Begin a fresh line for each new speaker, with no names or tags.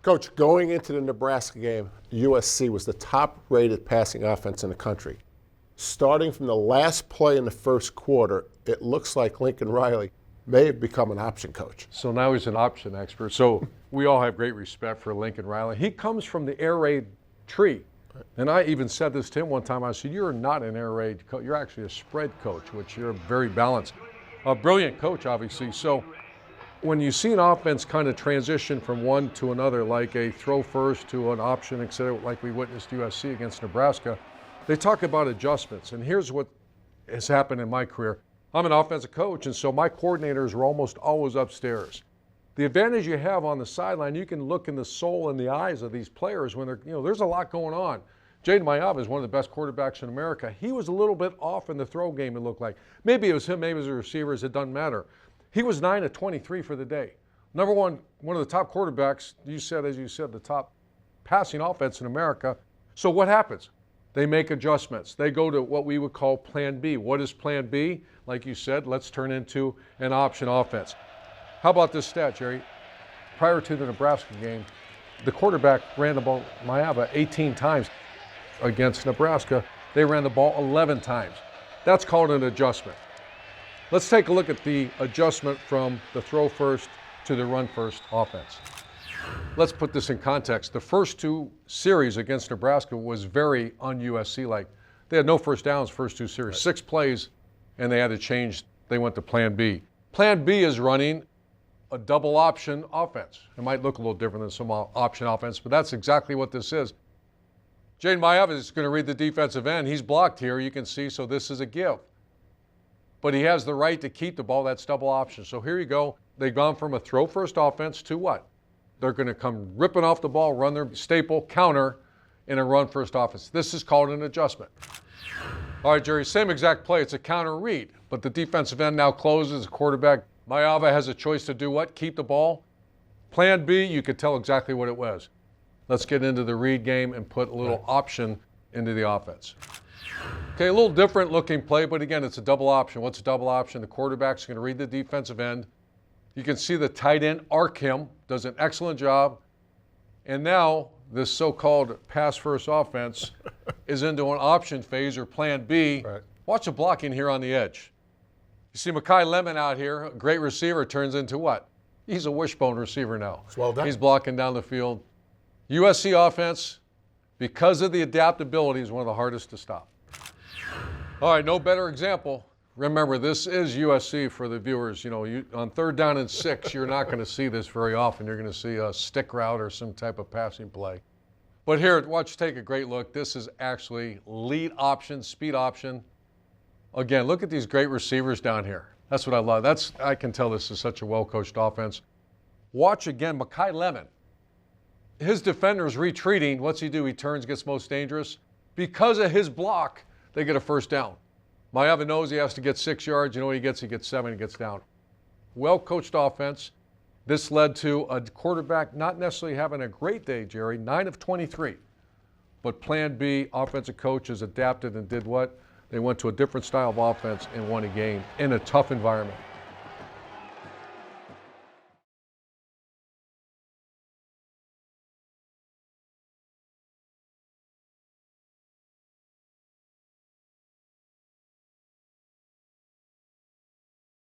Coach, going into the Nebraska game, USC was the top-rated passing offense in the country. Starting from the last play in the first quarter, it looks like Lincoln Riley may have become an option coach.
So now he's an option expert. So we all have great respect for Lincoln Riley. He comes from the air raid tree. And I even said this to him one time. I said, you're not an air raid coach. You're actually a spread coach, which you're very balanced. A brilliant coach, obviously. So when you see an offense kind of transition from one to another, like a throw first to an option, et cetera, like we witnessed USC against Nebraska, they talk about adjustments. And here's what has happened in my career. I'm an offensive coach, and so my coordinators are almost always upstairs. The advantage you have on the sideline, you can look in the soul and the eyes of these players when they're, there's a lot going on. Jaden Meyer is one of the best quarterbacks in America. He was a little bit off in the throw game, it looked like. Maybe it was him, maybe it was the receivers, it doesn't matter. He was 9 of 23 for the day. Number one of the top quarterbacks, as you said, the top passing offense in America. So what happens? They make adjustments. They go to what we would call Plan B. What is Plan B? Like you said, let's turn into an option offense. How about this stat, Gerry? Prior to the Nebraska game, the quarterback ran the ball, Meyer, 18 times. Against Nebraska, they ran the ball 11 times. That's called an adjustment. Let's take a look at the adjustment from the throw first to the run first offense. Let's put this in context. The first two series against Nebraska was very un-USC-like. They had no first downs first two series, right. 6 plays, and they had to change. They went to Plan B. Plan B is running a double option offense. It might look a little different than some option offense, but that's exactly what this is. Jaden Meyer is going to read the defensive end. He's blocked here, you can see, so this is a give. But he has the right to keep the ball. That's double option. So here you go. They've gone from a throw-first offense to what? They're going to come ripping off the ball, run their staple counter in a run-first offense. This is called an adjustment. All right, Gerry, same exact play. It's a counter read, but the defensive end now closes. The quarterback, Meyer, has a choice to do what? Keep the ball. Plan B, you could tell exactly what it was. Let's get into the read game and put a little option into the offense. Okay, a little different looking play, but again, it's a double option. What's a double option? The quarterback's going to read the defensive end. You can see the tight end arc him, does an excellent job. And now this so-called pass-first offense is into an option phase or Plan B. Right. Watch the blocking here on the edge. You see Meyer Lemon out here, a great receiver, turns into what? He's a wishbone receiver now.
It's well done.
He's blocking down the field. USC offense, because of the adaptability, is one of the hardest to stop. All right, no better example. Remember, this is USC for the viewers. On 3rd down and 6, you're not going to see this very often. You're going to see a stick route or some type of passing play. But here, watch, take a great look. This is actually lead option, speed option. Again, look at these great receivers down here. That's what I love. I can tell this is such a well-coached offense. Watch again, Meyer Lemon. His defender's retreating. What's he do? He turns, gets most dangerous. Because of his block, they get a first down. Meyer knows he has to get 6 yards. You know what he gets? He gets 7, he gets down. Well-coached offense. This led to a quarterback not necessarily having a great day, Gerry, 9 of 23. But Plan B, offensive coaches adapted and did what? They went to a different style of offense and won a game in a tough environment.